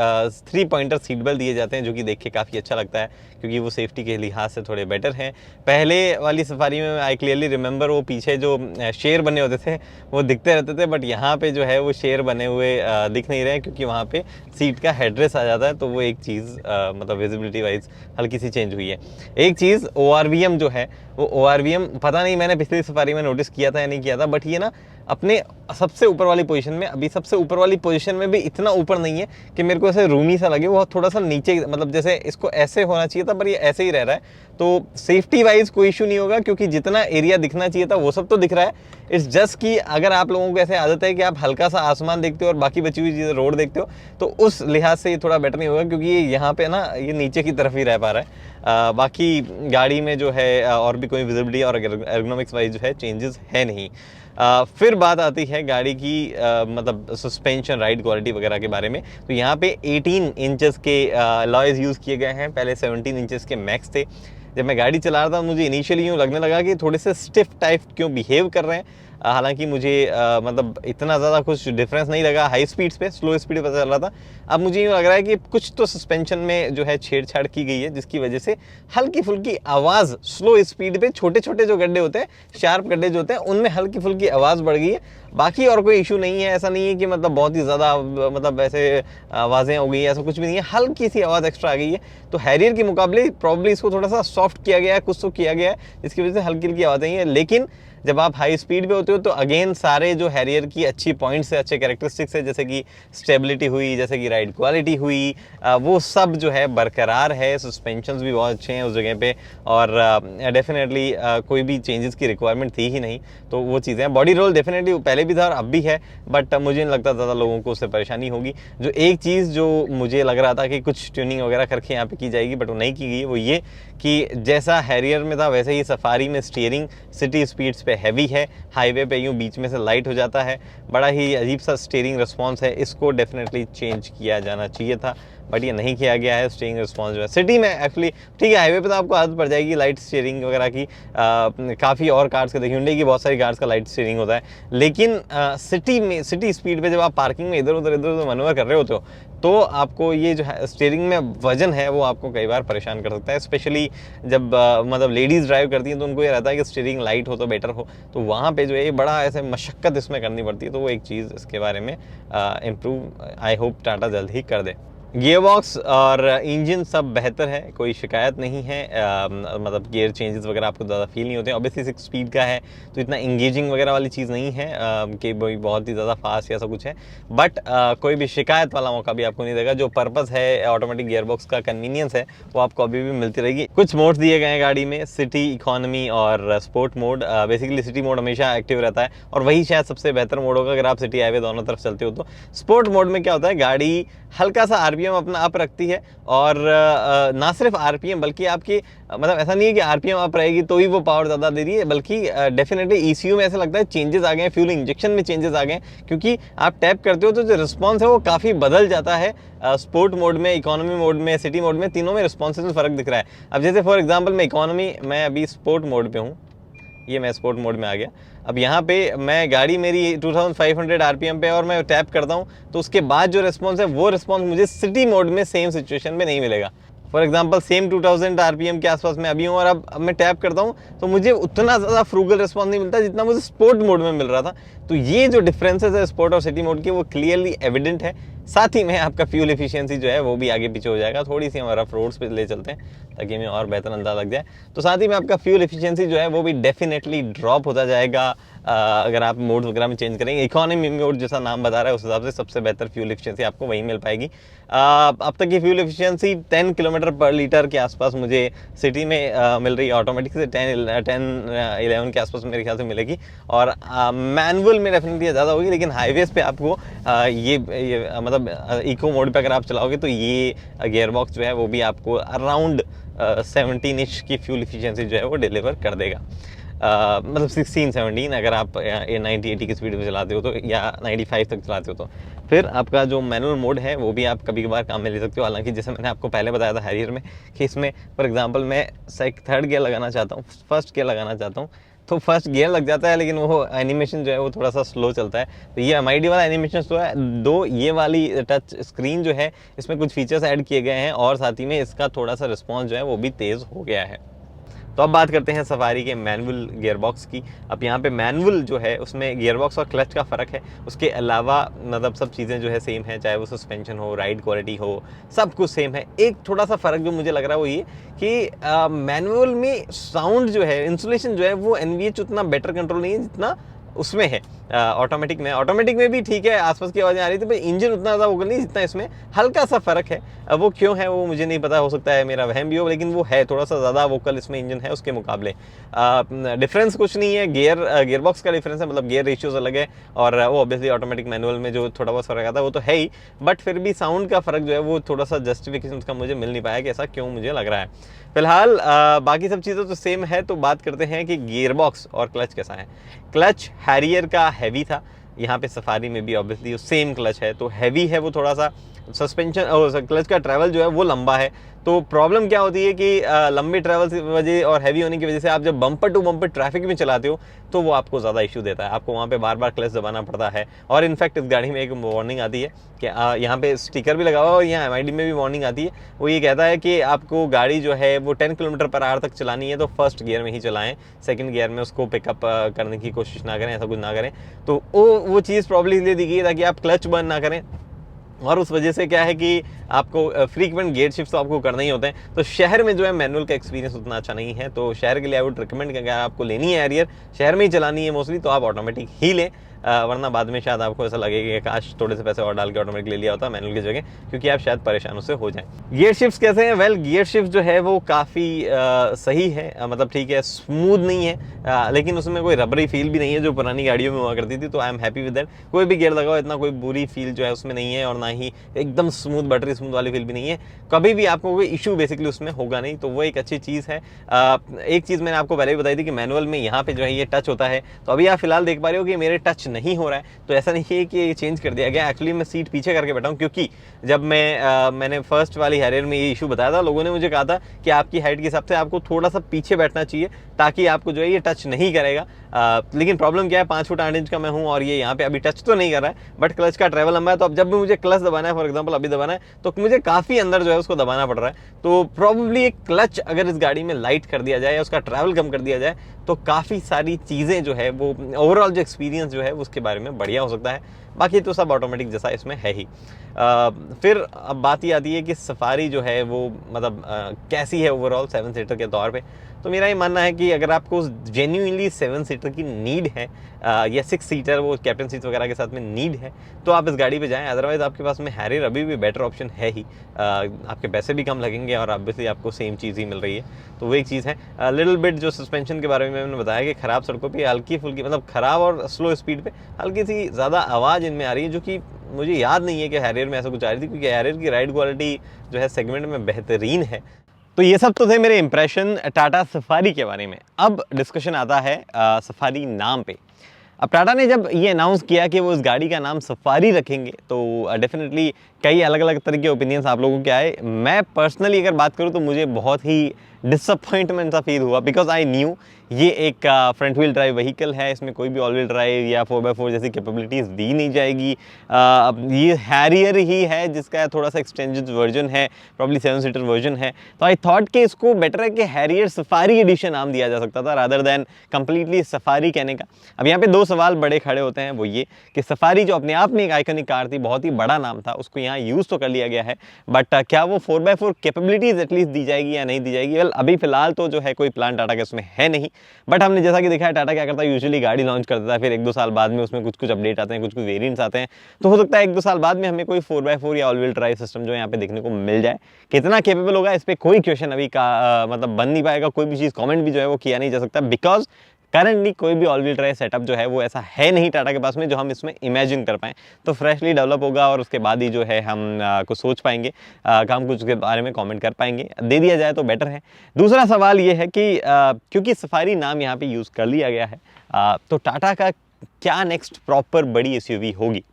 3 पॉइंटर सीट बेल्ट दिए जाते हैं जो कि देख के काफ़ी अच्छा लगता है, क्योंकि वो सेफ्टी के लिहाज से थोड़े बेटर हैं। पहले वाली सफारी में आई क्लियरली रिमेंबर वो पीछे जो शेर बने होते थे वो दिखते रहते थे, बट यहाँ पे जो है वो शेर बने हुए दिख नहीं रहे, क्योंकि वहाँ पे सीट का हेडरेस्ट आ जाता है। तो वो एक चीज़ मतलब विजिबिलिटी वाइज हल्की सी चेंज हुई है। एक चीज़ ORVM जो है वो ORVM पता नहीं मैंने पिछली सफारी में नोटिस किया था या नहीं किया था, बट ये ना अपने सबसे ऊपर वाली पोजीशन में, अभी सबसे ऊपर वाली पोजीशन में भी इतना ऊपर नहीं है कि मेरे को ऐसे रूमी सा लगे, वो थोड़ा सा नीचे, मतलब जैसे इसको ऐसे होना चाहिए था पर ये ऐसे ही रह रहा है। तो सेफ्टी वाइज कोई इशू नहीं होगा, क्योंकि जितना एरिया दिखना चाहिए था वो सब तो दिख रहा है। इट्स जस्ट कि अगर आप लोगों को ऐसे आदत है कि आप हल्का सा आसमान देखते हो और बाकी बची हुई चीज़ें रोड देखते हो, तो उस लिहाज से ये थोड़ा बेटर नहीं होगा, क्योंकि ये यहाँ पे ना ये नीचे की तरफ ही रह पा रहा है। बाकी गाड़ी में जो है और भी कोई विजिबिलिटी और एर्गोनॉमिक्स वाइज जो है चेंजेस है नहीं। फिर बात आती है गाड़ी की मतलब सस्पेंशन, राइड क्वालिटी वगैरह के बारे में। तो यहाँ पे 18 इंचेस के अलॉयज यूज़ किए गए हैं, पहले 17 इंचेस के मैक्स थे। जब मैं गाड़ी चला रहा था मुझे इनिशियली यूँ लगने लगा कि थोड़े से स्टिफ टाइप क्यों बिहेव कर रहे हैं। हालांकि मुझे मतलब इतना ज़्यादा कुछ डिफरेंस नहीं लगा हाई स्पीड्स पे, स्लो स्पीड पे चल रहा था। अब मुझे यूँ लग रहा है कि कुछ तो सस्पेंशन में जो है छेड़छाड़ की गई है, जिसकी वजह से हल्की फुल्की आवाज़ स्लो स्पीड पे, छोटे छोटे जो गड्ढे होते हैं, शार्प गड्ढे जो होते हैं, उनमें हल्की फुल्की आवाज़ बढ़ गई है। बाकी और कोई इशू नहीं है, ऐसा नहीं है कि मतलब बहुत ही ज़्यादा मतलब ऐसे आवाज़ें हो गई है, ऐसा कुछ भी नहीं है, हल्की सी आवाज़ एक्स्ट्रा आ गई है। तो हैरियर के मुकाबले प्रॉब्ली इसको थोड़ा सा सॉफ्ट किया गया है, कुछ तो किया गया है, जिसकी वजह से हल्की हल्की आवाज़ें हैं। लेकिन जब आप हाई स्पीड पे होते हो तो अगेन सारे जो हैरियर की अच्छी पॉइंट्स है, अच्छे कैरेक्टरिस्टिक्स है, जैसे कि स्टेबिलिटी हुई, जैसे कि राइड क्वालिटी हुई, वो सब जो है बरकरार है। सस्पेंशंस भी बहुत अच्छे हैं उस जगह पे, और डेफिनेटली कोई भी चेंजेस की रिक्वायरमेंट थी ही नहीं। तो वो चीज़ें, बॉडी रोल डेफिनेटली पहले भी था और अब भी है, बट मुझे नहीं लगता ज़्यादा लोगों को उससे परेशानी होगी। जो एक चीज़ जो मुझे लग रहा था कि कुछ ट्यूनिंग वगैरह करके यहाँ पे की जाएगी, बट वो नहीं की गई, वो ये कि जैसा हैरियर में था वैसे ही सफारी में स्टीयरिंग सिटी स्पीड्स पे हैवी है, हाईवे पे यूँ बीच में से लाइट हो जाता है, बड़ा ही अजीब सा स्टीयरिंग रिस्पॉन्स है। इसको डेफिनेटली चेंज किया जाना चाहिए था, बट ये नहीं किया गया है। स्टीयरिंग रिस्पॉन्स जो है सिटी में एक्चुअली ठीक है, हाईवे पे तो आपको आदत पड़ जाएगी लाइट स्टीयरिंग वगैरह की। काफ़ी और कार्स का, देखिए हुंडई की बहुत सारी कार्स का लाइट स्टीयरिंग होता है, लेकिन सिटी में, सिटी स्पीड पे जब आप पार्किंग में इधर उधर मनोवर कर रहे होते हो तो आपको ये जो है स्टीयरिंग में वजन है वो आपको कई बार परेशान कर सकता है। स्पेशली जब मतलब लेडीज़ ड्राइव करती हैं तो उनको ये रहता है कि स्टीयरिंग लाइट हो तो बेटर हो, तो वहाँ पे जो है बड़ा ऐसे मशक्क़त इसमें करनी पड़ती है। तो वो एक चीज़ इसके बारे में इम्प्रूव आई होप टाटा जल्द ही कर दे। गियर बॉक्स और इंजन सब बेहतर है, कोई शिकायत नहीं है। मतलब गियर चेंजेस वगैरह आपको ज़्यादा फील नहीं होते। ऑब्वियसली 6 स्पीड का है तो इतना इंगेजिंग वगैरह वाली चीज़ नहीं है कि बहुत ही ज़्यादा फास्ट या ऐसा कुछ है, बट कोई भी शिकायत वाला मौका भी आपको नहीं देगा। जो पर्पज़ है ऑटोमेटिक गियर बॉक्स का, कन्वीनियंस है, वो आपको अभी भी मिलती रहेगी। कुछ मोड्स दिए गए हैं गाड़ी में, सिटी, इकोनॉमी और sport mode. Basically city mode हमेशा एक्टिव रहता है और वही शायद सबसे बेहतर मोड होगा अगर आप सिटी हाईवे दोनों तरफ चलते हो तो। स्पोर्ट मोड में क्या होता है, गाड़ी हल्का सा आरपीएम अपना अप रखती है, और ना सिर्फ आरपीएम बल्कि आपकी मतलब ऐसा नहीं है कि आरपीएम अप रहेगी तो ही वो पावर ज़्यादा दे रही है, बल्कि डेफिनेटली ईसीयू में ऐसा लगता है चेंजेस आ गए हैं, फ्यूल इंजेक्शन में चेंजेस आ गए, क्योंकि आप टैप करते हो तो जो रिस्पॉन्स है वो काफ़ी बदल जाता है। स्पोर्ट मोड में, इकोनॉमी मोड में, सिटी मोड में, तीनों में रिस्पॉन्सेस में फ़र्क दिख रहा है। अब जैसे फॉर एग्जाम्पल मैं अभी स्पोर्ट मोड पर हूँ, ये मैं स्पोर्ट मोड में आ गया। अब यहाँ पे मैं गाड़ी मेरी 2500 आरपीएम पे और मैं टैप करता हूँ तो उसके बाद जो रिस्पॉन्स है वो रिस्पॉन्स मुझे सिटी मोड में सेम सिचुएशन में नहीं मिलेगा। फॉर एग्जांपल सेम 2000 आरपीएम के आसपास मैं अभी हूँ और अब मैं टैप करता हूँ तो मुझे उतना ज़्यादा फ्रूगल रिस्पॉन्स नहीं मिलता जितना मुझे स्पोर्ट मोड में मिल रहा था। तो ये जो डिफरेंसेस है स्पोर्ट और सिटी मोड की वो क्लियरली एविडेंट है। साथ ही में आपका फ्यूल एफिशिएंसी जो है वो भी आगे पीछे हो जाएगा। थोड़ी सी हम रफ रोड्स पे ले चलते हैं ताकि हमें और बेहतर अंदाजा लग जाए। तो साथ ही में आपका फ्यूल एफिशिएंसी जो है वो भी डेफिनेटली ड्रॉप होता जाएगा अगर आप मोड वगैरह में चेंज करेंगे। इकोनॉमी मोड जैसा नाम बता रहा है उस हिसाब से सबसे बेहतर फ्यूल एफिशिएंसी आपको वहीं मिल पाएगी। अब तक की फ्यूल एफिशिएंसी 10 किलोमीटर पर लीटर के आसपास मुझे सिटी में मिल रही है, ऑटोमेटिक से 10-11 के आसपास मेरे ख्याल से मिलेगी, और मैनुअल में डेफिनेटली ज़्यादा होगी। लेकिन हाईवेज पे आपको ये मतलब इको मोड पे अगर आप चलाओगे तो ये गियर बॉक्स जो है वो भी आपको अराउंड 17 की फ्यूल एफिशिएंसी जो है वो डिलीवर कर देगा। मतलब 16-17 अगर आप 90-80 की स्पीड में चलाते हो तो, या 95 तक चलाते हो तो। फिर आपका जो मैनुअल मोड है वो भी आप कभी कभार काम में ले सकते हो। हालांकि जैसे मैंने आपको पहले बताया था हैरियर में कि इसमें फॉर एग्जांपल मैं थर्ड गियर लगाना चाहता हूँ, फर्स्ट गियर लगाना चाहता हूँ तो फर्स्ट गियर लग जाता है, लेकिन वो एनिमेशन जो है वो थोड़ा सा स्लो चलता है। तो ये एमआईडी वाला एनिमेशन स्लो है। दो ये वाली टच स्क्रीन जो है इसमें कुछ फीचर्स ऐड किए गए हैं और साथ ही में इसका थोड़ा सा रिस्पॉन्स जो है वो भी तेज़ हो गया है। तो अब बात करते हैं सफारी के मैनुअल गियर बॉक्स की। अब यहाँ पे मैनुअल जो है उसमें गियर बॉक्स और क्लच का फ़र्क है, उसके अलावा मतलब सब चीज़ें जो है सेम है, चाहे वो सस्पेंशन हो, राइड क्वालिटी हो, सब कुछ सेम है। एक थोड़ा सा फ़र्क जो मुझे लग रहा है वो ये कि मैनुअल में साउंड जो है, इंसुलेशन जो है वो एनवीएच उतना बेटर कंट्रोल नहीं है जितना उसमें है। ऑटोमेटिक में भी ठीक है, आसपास की आवाज़ें आ रही थी, पर इंजन उतना ज़्यादा वोकल नहीं जितना इसमें। हल्का सा फ़र्क है, वो क्यों है वो मुझे नहीं पता, हो सकता है मेरा वहम भी हो, लेकिन वो है थोड़ा सा ज़्यादा वोकल इसमें इंजन है उसके मुकाबले। डिफरेंस कुछ नहीं है, गियर बॉक्स का डिफरेंस है, मतलब गियर रेशियोज अलग है, और वो ऑब्वियसली ऑटोमेटिक मैनुअल में जो थोड़ा बहुत फ़र्क आता है वो तो है ही, बट फिर भी साउंड का फ़र्क जो है वो थोड़ा सा जस्टिफिकेशन उसका मुझे मिल नहीं पाया कि ऐसा क्यों मुझे लग रहा है। फिलहाल बाकी सब चीज़ें तो सेम है। तो बात करते हैं कि गियर बॉक्स और क्लच कैसा है। क्लच हैरियर का हैवी था, यहाँ पे सफारी में भी ऑब्वियसली सेम क्लच है तो हैवी है वो थोड़ा सा। सस्पेंशन और क्लच का ट्रैवल जो है वो लंबा है। तो प्रॉब्लम क्या होती है कि लंबी ट्रैवल की वजह और हैवी होने की वजह से आप जब बम्पर टू बम्पर ट्रैफिक में चलाते हो तो वो आपको ज़्यादा इशू देता है, आपको वहाँ पे बार बार क्लच दबाना पड़ता है। और इनफैक्ट इस गाड़ी में एक वार्निंग आती है कि यहाँ पे स्टिकर भी लगा हुआ है और यहाँ एमआईडी में भी वार्निंग आती है। वो ये कहता है कि आपको गाड़ी जो है वो 10 किलोमीटर पर आवर तक चलानी है तो फर्स्ट गियर में ही चलाएं, सेकंड गियर में उसको पिकअप करने की कोशिश ना करें, ऐसा कुछ ना करें। तो वो चीज़ प्रॉब्लम इसलिए दी गई है ताकि आप क्लच बर्न ना करें और उस वजह से क्या है कि आपको फ्रीक्वेंट गेयर शिफ्ट तो आपको करना ही होते हैं। तो शहर में जो है मैनुअल का एक्सपीरियंस उतना अच्छा नहीं है, तो शहर के लिए आई वुड रिकमेंड कि अगर आपको लेनी है हैरियर, शहर में ही चलानी है मोस्टली, तो आप ऑटोमेटिक ही लें, वरना बाद में शायद आपको ऐसा लगेगा कि काश थोड़े से पैसे और डाल के ऑटोमेटिक ले लिया होता मैनुअल की जगह, क्योंकि आप शायद परेशान उससे हो जाएं। गियर शिफ्ट्स कैसे हैं? वेल, गियर शिफ्ट जो है वो काफ़ी सही है, मतलब ठीक है, स्मूथ नहीं है, लेकिन उसमें कोई रबरी फील भी नहीं है जो पुरानी गाड़ियों में हुआ करती थी, तो I am happy with that. कोई भी गियर लगाओ इतना कोई बुरी फील जो है उसमें नहीं है, और ना ही एकदम स्मूथ बटरी स्मूथ वाली फील भी नहीं है। कभी भी आपको कोई इशू बेसिकली उसमें होगा नहीं, तो वो एक अच्छी चीज़ है। एक चीज़ मैंने आपको पहले ही बताई थी कि मैनुअल में यहाँ पे जो है ये टच होता है, तो अभी आप फिलहाल देख पा रहे हो कि मेरे टच नहीं हो रहा है, तो ऐसा नहीं है कि ये चेंज कर दिया गया। एक्चुअली मैं सीट पीछे करके बैठा हूँ, क्योंकि जब मैंने फर्स्ट वाली हैरियर में ये इशू बताया था, लोगों ने मुझे कहा था कि आपकी हाइट के हिसाब से आपको थोड़ा सा पीछे बैठना चाहिए ताकि आपको जो है ये टच नहीं करेगा। लेकिन प्रॉब्लम क्या है, 5 फुट 8 इंच का मैं हूँ और ये यहाँ पे अभी टच तो नहीं कर रहा है, बट क्लच का ट्रैवल लंबा है, तो अब जब भी मुझे क्लच दबाना है, फॉर एग्जांपल अभी दबाना है, तो मुझे काफ़ी अंदर जो है उसको दबाना पड़ रहा है। तो प्रॉब्ली एक क्लच अगर इस गाड़ी में लाइट कर दिया जाए या उसका ट्रैवल कम कर दिया जाए, तो काफ़ी सारी चीज़ें जो है वो ओवरऑल जो एक्सपीरियंस जो है उसके बारे में बढ़िया हो सकता है। बाकी तो सब ऑटोमेटिक जैसा इसमें है ही। फिर अब बात ये आती है कि सफारी जो है वो मतलब कैसी है ओवरऑल 7 सीटर के तौर पे। तो मेरा ये मानना है कि अगर आपको जेन्युइनली 7 सीटर की नीड है, या 6 सीटर वो कैप्टन सीट वगैरह के साथ में नीड है, तो आप इस गाड़ी पे जाएं। अदरवाइज़ आपके पास में हैरियर अभी भी बेटर ऑप्शन है ही, आपके पैसे भी कम लगेंगे और ऑब्वियसली आपको सेम चीज़ ही मिल रही है, तो वो एक चीज़ है। लिटिल बिट जो सस्पेंशन के बारे में मैंने बताया कि ख़राब सड़कों पर हल्की फुल्की, मतलब ख़राब और स्लो स्पीड पर हल्की सी ज़्यादा आवाज़ इनमें आ रही है, जो कि मुझे याद नहीं है कि हैरियर में ऐसा कुछ आ रही थी, क्योंकि हैरियर की राइड क्वालिटी जो है सेगमेंट में बेहतरीन है। तो ये सब तो थे मेरे इंप्रेशन टाटा सफारी के बारे में। अब डिस्कशन आता है सफारी नाम पे। अब टाटा ने जब ये अनाउंस किया कि वो इस गाड़ी का नाम सफारी रखेंगे, तो डेफिनेटली कई अलग अलग तरह के ओपिनियंस आप लोगों के आए। मैं पर्सनली अगर बात करूँ तो मुझे बहुत ही डिसअपॉइंटमेंट सा फील हुआ, बिकॉज आई न्यू ये एक फ्रंट व्हील ड्राइव व्हीकल है, इसमें कोई भी ऑल व्हील ड्राइव या 4x4 जैसी कैपेबिलिटीज़ दी नहीं जाएगी। ये हैरियर ही है जिसका थोड़ा सा एक्सटेंडेड वर्जन है, प्रॉब्ली 7 सीटर वर्जन है, तो आई थॉट कि इसको बेटर है कि हैरियर सफारी एडिशन नाम दिया जा सकता था रादर देन कंप्लीटली सफारी कहने का। अब यहाँ पे दो सवाल बड़े खड़े होते हैं, वो ये कि सफारी जो अपने आप में एक आइकनिक कार थी, बहुत ही बड़ा नाम था, उसको यहाँ यूज़ तो कर लिया गया है, बट क्या वो 4x4 कैपेबिलिटीज़ एटलीस्ट दी जाएगी या नहीं दी जाएगी? वेल, अभी फिलहाल तो जो है कोई प्लान टाटा के उसमें है नहीं, बट हमने जैसा कि देखा है टाटा क्या करता है, यूजुअली गाड़ी लॉन्च कर देता है, फिर 1-2 साल बाद में उसमें कुछ अपडेट आते हैं, कुछ वेरिएंट्स आते हैं, तो हो सकता है 1-2 साल बाद में हमें कोई 4x4 या ऑल व्हील ड्राइव सिस्टम जो यहाँ पे देखने को मिल जाए। कितना कैपेबल होगा इस पर कोई क्वेश्चन अभी का मतलब बन नहीं पाएगा, कोई भी चीज़ कॉमेंट भी जो है वो किया नहीं जा सकता, बिकॉज करंटली कोई भी ऑल व्हील ड्राइव सेटअप जो है वो ऐसा है नहीं टाटा के पास में जो हम इसमें इमेजिन कर पाएँ। तो फ्रेशली डेवलप होगा और उसके बाद ही जो है हम कुछ सोच पाएंगे, हम कुछ के बारे में कमेंट कर पाएंगे, दे दिया जाए तो बेटर है। दूसरा सवाल ये है कि क्योंकि सफारी नाम यहाँ पे यूज़ कर लिया गया है, तो टाटा का क्या नेक्स्ट प्रॉपर बड़ी एसयूवी होगी,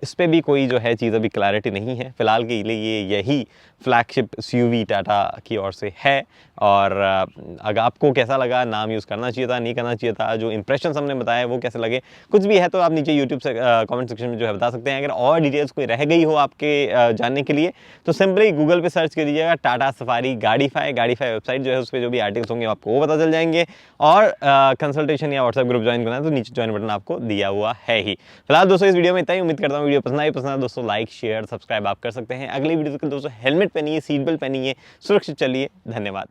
इस पर भी कोई जो है चीज़ अभी क्लैरिटी नहीं है। फिलहाल के लिए यही फ्लैगशिप एसयूवी टाटा की ओर से है। और अगर आपको कैसा लगा, नाम यूज़ करना चाहिए था, नहीं करना चाहिए था, जो इंप्रेशन हमने बताया वो कैसे लगे, कुछ भी है तो आप नीचे यूट्यूब से कमेंट सेक्शन में जो है बता सकते हैं। अगर और डिटेल्स कोई रह गई हो आपके जानने के लिए तो सिंपली गूगल पे सर्च कर दीजिएगा टाटा सफारी गाड़ीफाई वेबसाइट जो है उस पर जो भी आर्टिकल्स होंगे आपको वो पता चल जाएंगे। और कंसल्टेशन या व्हाट्सएप ग्रुप ज्वाइन करना है तो नीचे ज्वाइन बटन आपको दिया हुआ है ही। फिलहाल दोस्तों इस वीडियो में इतना ही, उम्मीद करता हूँ वीडियो पसंद आए दोस्तों, लाइक शेयर सब्सक्राइब आप कर सकते हैं। अगली वीडियो तक दोस्तों हेलमेट पहनिए, सीट बेल्ट पहनिए, सुरक्षित चलिए। धन्यवाद।